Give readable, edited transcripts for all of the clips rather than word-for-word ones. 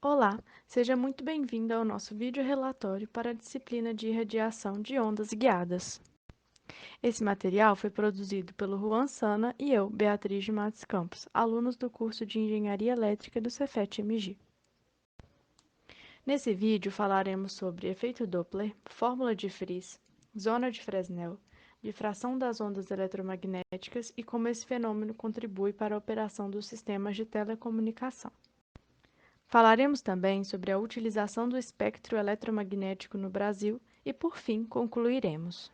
Olá, seja muito bem-vindo ao nosso vídeo relatório para a disciplina de irradiação de ondas guiadas. Esse material foi produzido pelo Juan Sana e eu, Beatriz de Matos Campos, alunos do curso de Engenharia Elétrica do Cefet-MG. Nesse vídeo falaremos sobre efeito Doppler, fórmula de Friis, zona de Fresnel, difração das ondas eletromagnéticas e como esse fenômeno contribui para a operação dos sistemas de telecomunicação. Falaremos também sobre a utilização do espectro eletromagnético no Brasil e, por fim, concluiremos.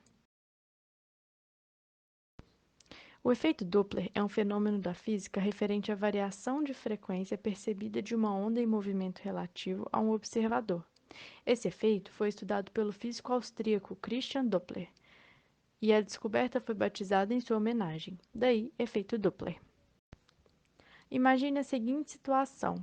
O efeito Doppler é um fenômeno da física referente à variação de frequência percebida de uma onda em movimento relativo a um observador. Esse efeito foi estudado pelo físico austríaco Christian Doppler, e a descoberta foi batizada em sua homenagem, daí efeito Doppler. Imagine a seguinte situação.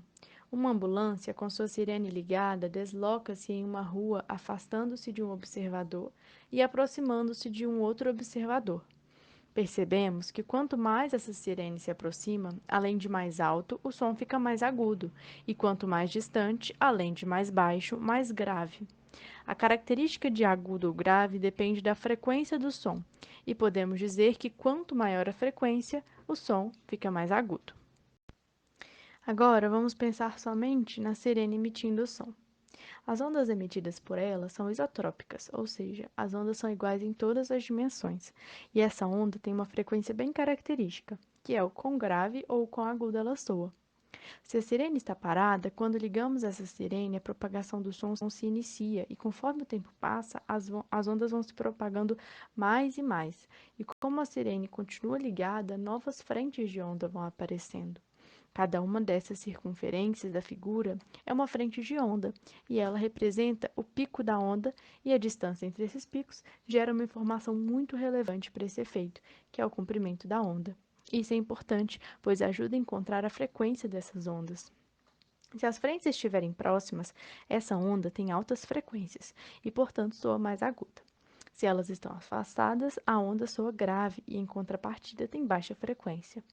Uma ambulância com sua sirene ligada desloca-se em uma rua, afastando-se de um observador e aproximando-se de um outro observador. Percebemos que quanto mais essa sirene se aproxima, além de mais alto, o som fica mais agudo, e quanto mais distante, além de mais baixo, mais grave. A característica de agudo ou grave depende da frequência do som, e podemos dizer que quanto maior a frequência, o som fica mais agudo. Agora, vamos pensar somente na sirene emitindo o som. As ondas emitidas por ela são isotrópicas, ou seja, as ondas são iguais em todas as dimensões, e essa onda tem uma frequência bem característica, que é o quão grave ou o quão aguda ela soa. Se a sirene está parada, quando ligamos essa sirene, a propagação do som se inicia, e conforme o tempo passa, as ondas vão se propagando mais e mais. E como a sirene continua ligada, novas frentes de onda vão aparecendo. Cada uma dessas circunferências da figura é uma frente de onda, e ela representa o pico da onda, e a distância entre esses picos gera uma informação muito relevante para esse efeito, que é o comprimento da onda. Isso é importante, pois ajuda a encontrar a frequência dessas ondas. Se as frentes estiverem próximas, essa onda tem altas frequências e, portanto, soa mais aguda. Se elas estão afastadas, a onda soa grave e, em contrapartida, tem baixa frequência.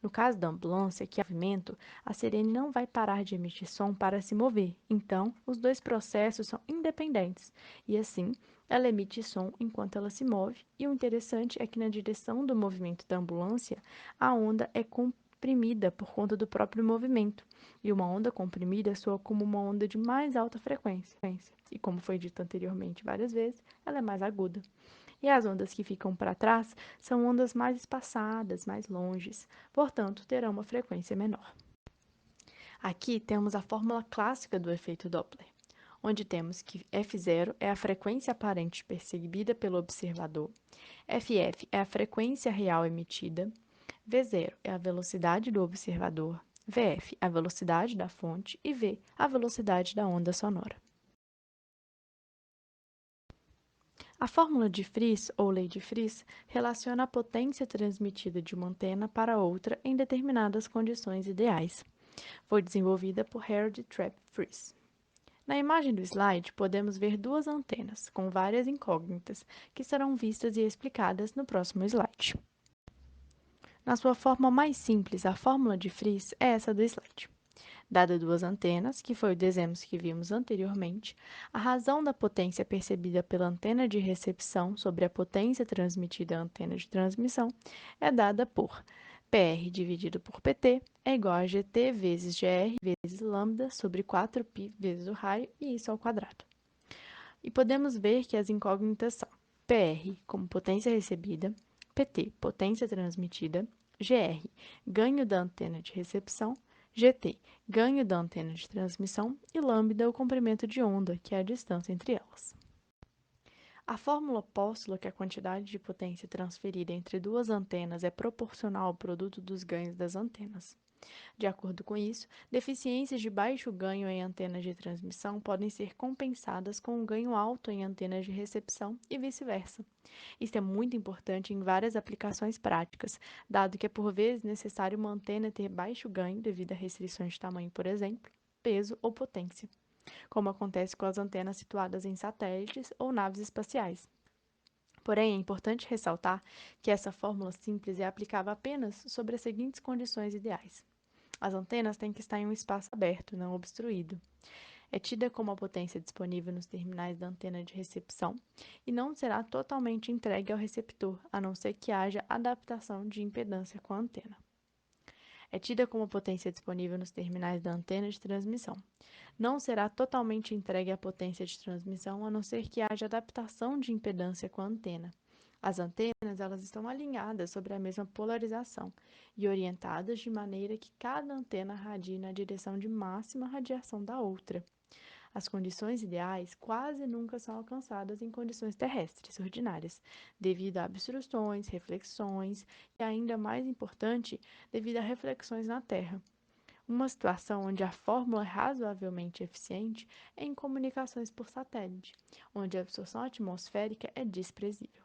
No caso da ambulância, que é movimento, a sirene não vai parar de emitir som para se mover. Então, os dois processos são independentes e, assim, ela emite som enquanto ela se move. E o interessante é que, na direção do movimento da ambulância, a onda é comprimida por conta do próprio movimento. E uma onda comprimida soa como uma onda de mais alta frequência. E, como foi dito anteriormente várias vezes, ela é mais aguda. E as ondas que ficam para trás são ondas mais espaçadas, mais longes, portanto, terão uma frequência menor. Aqui temos a fórmula clássica do efeito Doppler, onde temos que F0 é a frequência aparente percebida pelo observador, FF é a frequência real emitida, V0 é a velocidade do observador, VF a velocidade da fonte e V a velocidade da onda sonora. A fórmula de Friis, ou lei de Friis, relaciona a potência transmitida de uma antena para outra em determinadas condições ideais. Foi desenvolvida por Harold Trapp Friis. Na imagem do slide, podemos ver duas antenas, com várias incógnitas, que serão vistas e explicadas no próximo slide. Na sua forma mais simples, a fórmula de Friis é essa do slide. Dada duas antenas, que foi o exemplo que vimos anteriormente, a razão da potência percebida pela antena de recepção sobre a potência transmitida à antena de transmissão é dada por PR dividido por PT é igual a GT vezes GR vezes lambda sobre 4π vezes o raio, e isso ao quadrado. E podemos ver que as incógnitas são PR como potência recebida, PT, potência transmitida, GR, ganho da antena de recepção, GT, ganho da antena de transmissão, e lambda, o comprimento de onda, que é a distância entre elas. A fórmula postula que a quantidade de potência transferida entre duas antenas é proporcional ao produto dos ganhos das antenas. De acordo com isso, deficiências de baixo ganho em antenas de transmissão podem ser compensadas com um ganho alto em antenas de recepção e vice-versa. Isso é muito importante em várias aplicações práticas, dado que é por vezes necessário uma antena ter baixo ganho devido a restrições de tamanho, por exemplo, peso ou potência, como acontece com as antenas situadas em satélites ou naves espaciais. Porém, é importante ressaltar que essa fórmula simples é aplicável apenas sobre as seguintes condições ideais. As antenas têm que estar em um espaço aberto, não obstruído. É tida como a potência disponível nos terminais da antena de recepção e não será totalmente entregue ao receptor, a não ser que haja adaptação de impedância com a antena. É tida como a potência disponível nos terminais da antena de transmissão. Não será totalmente entregue a potência de transmissão, a não ser que haja adaptação de impedância com a antena. As antenas elas estão alinhadas sobre a mesma polarização e orientadas de maneira que cada antena radie na direção de máxima radiação da outra. As condições ideais quase nunca são alcançadas em condições terrestres ordinárias, devido a obstruções, reflexões e, ainda mais importante, devido a reflexões na Terra. Uma situação onde a fórmula é razoavelmente eficiente é em comunicações por satélite, onde a absorção atmosférica é desprezível.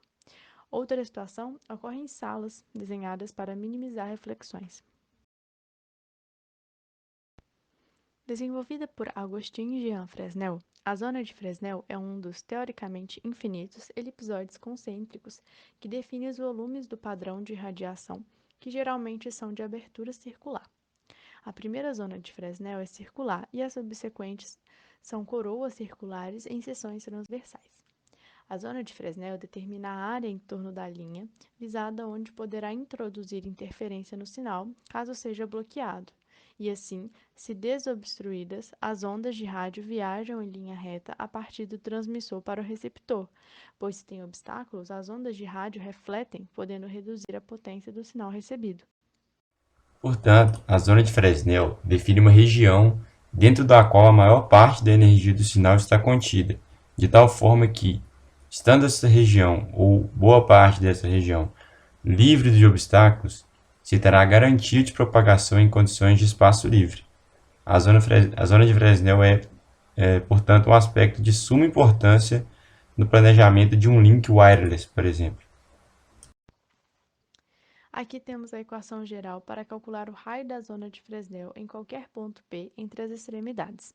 Outra situação ocorre em salas desenhadas para minimizar reflexões. Desenvolvida por Augustin Jean Fresnel, a zona de Fresnel é um dos teoricamente infinitos elipsoides concêntricos que define os volumes do padrão de radiação, que geralmente são de abertura circular. A primeira zona de Fresnel é circular e as subsequentes são coroas circulares em seções transversais. A zona de Fresnel determina a área em torno da linha, visada onde poderá introduzir interferência no sinal, caso seja bloqueado. E assim, se desobstruídas, as ondas de rádio viajam em linha reta a partir do transmissor para o receptor, pois se tem obstáculos, as ondas de rádio refletem, podendo reduzir a potência do sinal recebido. Portanto, a zona de Fresnel define uma região dentro da qual a maior parte da energia do sinal está contida, de tal forma que, estando essa região, ou boa parte dessa região, livre de obstáculos, se terá garantia de propagação em condições de espaço livre. A zona de Fresnel portanto, um aspecto de suma importância no planejamento de um link wireless, por exemplo. Aqui temos a equação geral para calcular o raio da zona de Fresnel em qualquer ponto P entre as extremidades.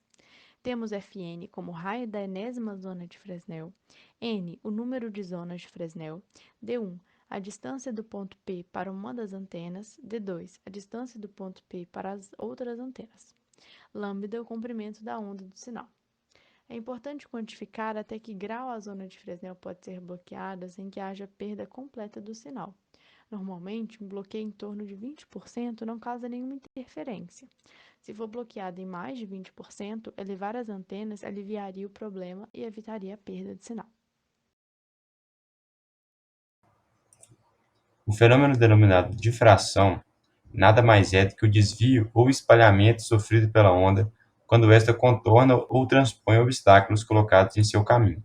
Temos Fn como raio da enésima zona de Fresnel, n, o número de zonas de Fresnel, d1, a distância do ponto P para uma das antenas, d2, a distância do ponto P para as outras antenas. Lambda, o comprimento da onda do sinal. É importante quantificar até que grau a zona de Fresnel pode ser bloqueada sem que haja perda completa do sinal. Normalmente, um bloqueio em torno de 20% não causa nenhuma interferência. Se for bloqueado em mais de 20%, elevar as antenas aliviaria o problema e evitaria a perda de sinal. O fenômeno denominado difração nada mais é do que o desvio ou espalhamento sofrido pela onda quando esta contorna ou transpõe obstáculos colocados em seu caminho.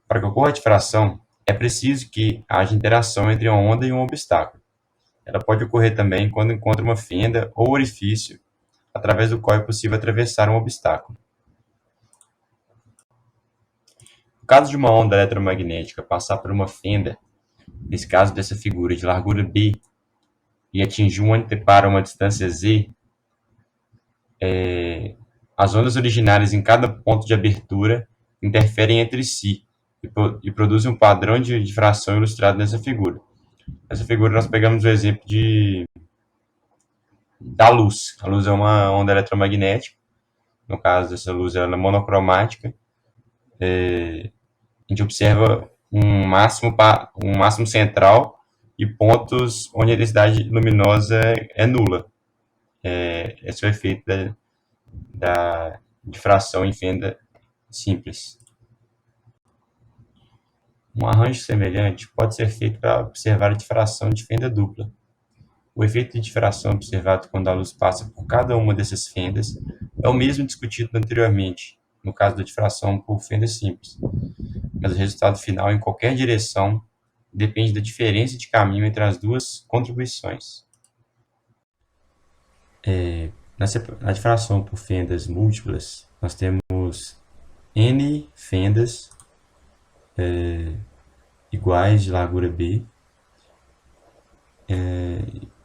Para que ocorra a difração, é preciso que haja interação entre a onda e um obstáculo. Ela pode ocorrer também quando encontra uma fenda ou orifício através do qual é possível atravessar um obstáculo. No caso de uma onda eletromagnética passar por uma fenda, nesse caso dessa figura de largura b, e atingir um anteparo a uma distância z, as ondas originárias em cada ponto de abertura interferem entre si e produzem um padrão de difração ilustrado nessa figura. Nessa figura nós pegamos o exemplo da luz. A luz é uma onda eletromagnética. No caso dessa luz, ela é monocromática. A gente observa um máximo central e pontos onde a densidade luminosa é nula. Esse é o efeito da difração em fenda simples. Um arranjo semelhante pode ser feito para observar a difração de fenda dupla. O efeito de difração observado quando a luz passa por cada uma dessas fendas é o mesmo discutido anteriormente, no caso da difração por fenda simples, mas o resultado final em qualquer direção depende da diferença de caminho entre as duas contribuições. Na difração por fendas múltiplas, nós temos n fendas iguais de largura b,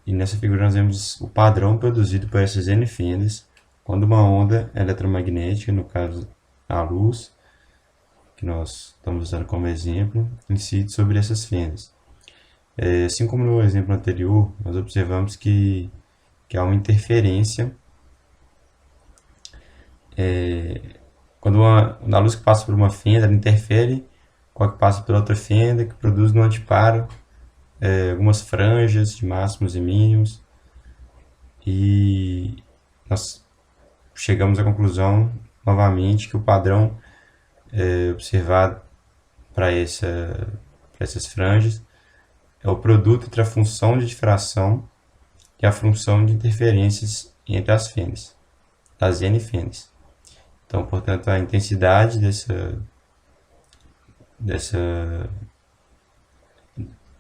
e nessa figura nós vemos o padrão produzido por essas n fendas quando uma onda eletromagnética, no caso a luz, que nós estamos usando como exemplo, incide sobre essas fendas. Assim como no exemplo anterior, nós observamos que que é uma interferência quando a luz que passa por uma fenda ela interfere com a que passa pela outra fenda, que produz no antiparo algumas franjas de máximos e mínimos, e nós chegamos à conclusão novamente que o padrão observado para essas franjas é o produto entre a função de difração e a função de interferências entre as fendas, das N fendas. Então, portanto, a intensidade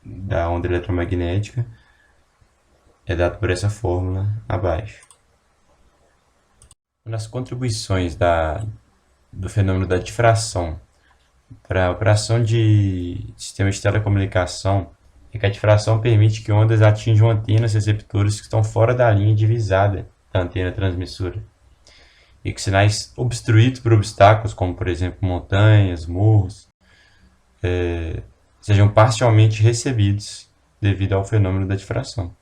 da onda eletromagnética é dada por essa fórmula abaixo. Uma das contribuições do fenômeno da difração para a operação de sistemas de telecomunicação é que a difração permite que ondas atinjam antenas receptoras que estão fora da linha divisada da antena transmissora e que sinais obstruídos por obstáculos, como por exemplo montanhas, morros, sejam parcialmente recebidos devido ao fenômeno da difração.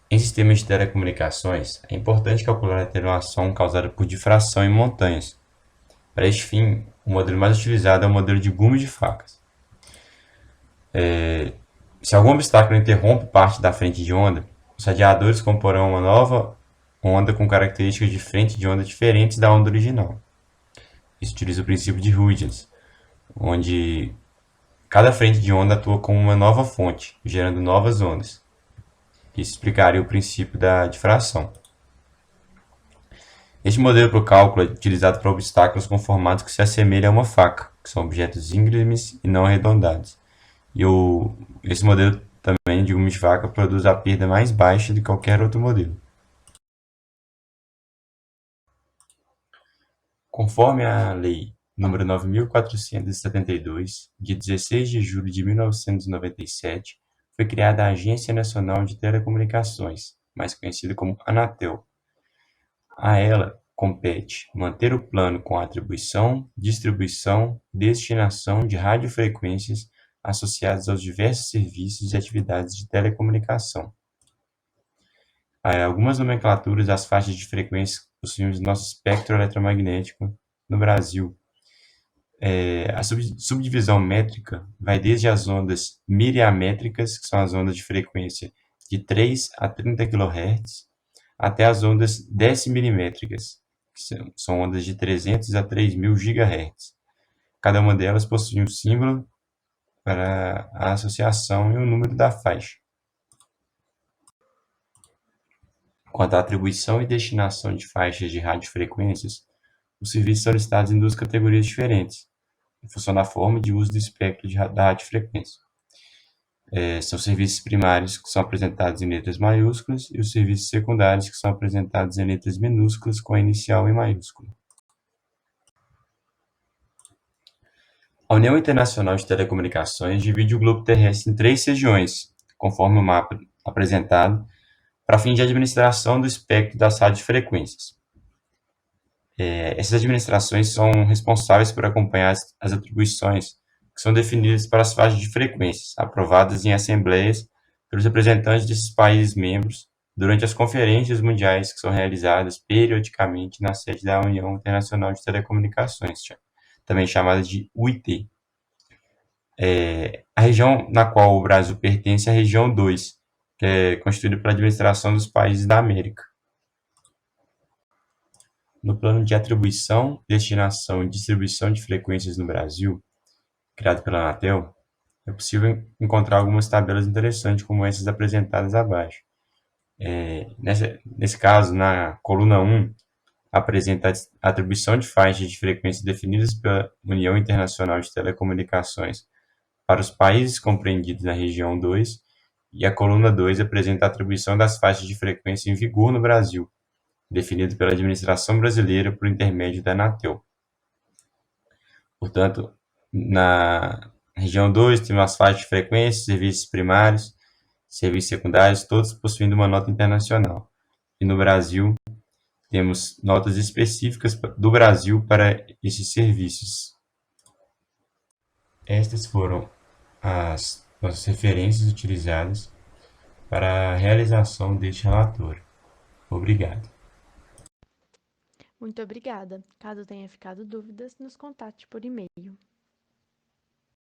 Em sistemas de telecomunicações, é importante calcular a atenuação causada por difração em montanhas. Para este fim, o modelo mais utilizado é o modelo de gume de facas. Se algum obstáculo interrompe parte da frente de onda, os radiadores comporão uma nova onda com características de frente de onda diferentes da onda original. Isso utiliza o princípio de Huygens, onde cada frente de onda atua como uma nova fonte, gerando novas ondas. Isso explicaria o princípio da difração. Este modelo para o cálculo é utilizado para obstáculos com formatos que se assemelham a uma faca, que são objetos íngremes e não arredondados. Esse modelo também de gume de faca produz a perda mais baixa de qualquer outro modelo. Conforme a Lei nº 9.472, de 16 de julho de 1997, foi criada a Agência Nacional de Telecomunicações, mais conhecida como Anatel. A ela compete manter o plano com a atribuição, distribuição e destinação de radiofrequências associadas aos diversos serviços e atividades de telecomunicação. Algumas nomenclaturas das faixas de frequência que possuímos no nosso espectro eletromagnético no Brasil. A subdivisão métrica vai desde as ondas miriamétricas, que são as ondas de frequência de 3 a 30 kHz, até as ondas decimilimétricas, que são ondas de 300 a 3.000 GHz. Cada uma delas possui um símbolo para a associação e o número da faixa. Quanto à atribuição e destinação de faixas de radiofrequências, os serviços são listados em duas categorias diferentes, em função da forma de uso do espectro da radiofrequência. São serviços primários, que são apresentados em letras maiúsculas, e os serviços secundários, que são apresentados em letras minúsculas com a inicial em maiúsculo. A União Internacional de Telecomunicações divide o globo terrestre em 3 regiões, conforme o mapa apresentado, para fim de administração do espectro das radiofrequências. Essas administrações são responsáveis por acompanhar as atribuições que são definidas para as faixas de frequências, aprovadas em assembleias pelos representantes desses países membros durante as conferências mundiais que são realizadas periodicamente na sede da União Internacional de Telecomunicações, também chamada de UIT. A região na qual o Brasil pertence é a região 2, que é constituída pela administração dos países da América. No plano de atribuição, destinação e distribuição de frequências no Brasil, criado pela Anatel, é possível encontrar algumas tabelas interessantes, como essas apresentadas abaixo. Nesse caso, na coluna 1, apresenta a atribuição de faixas de frequência definidas pela União Internacional de Telecomunicações para os países compreendidos na região 2, e a coluna 2 apresenta a atribuição das faixas de frequência em vigor no Brasil, definido pela administração brasileira por intermédio da Anatel. Portanto, na região 2 temos as faixas de frequência, serviços primários, serviços secundários, todos possuindo uma nota internacional. E no Brasil, temos notas específicas do Brasil para esses serviços. Estas foram as nossas referências utilizadas para a realização deste relatório. Obrigado. Muito obrigada. Caso tenha ficado dúvidas, nos contate por e-mail.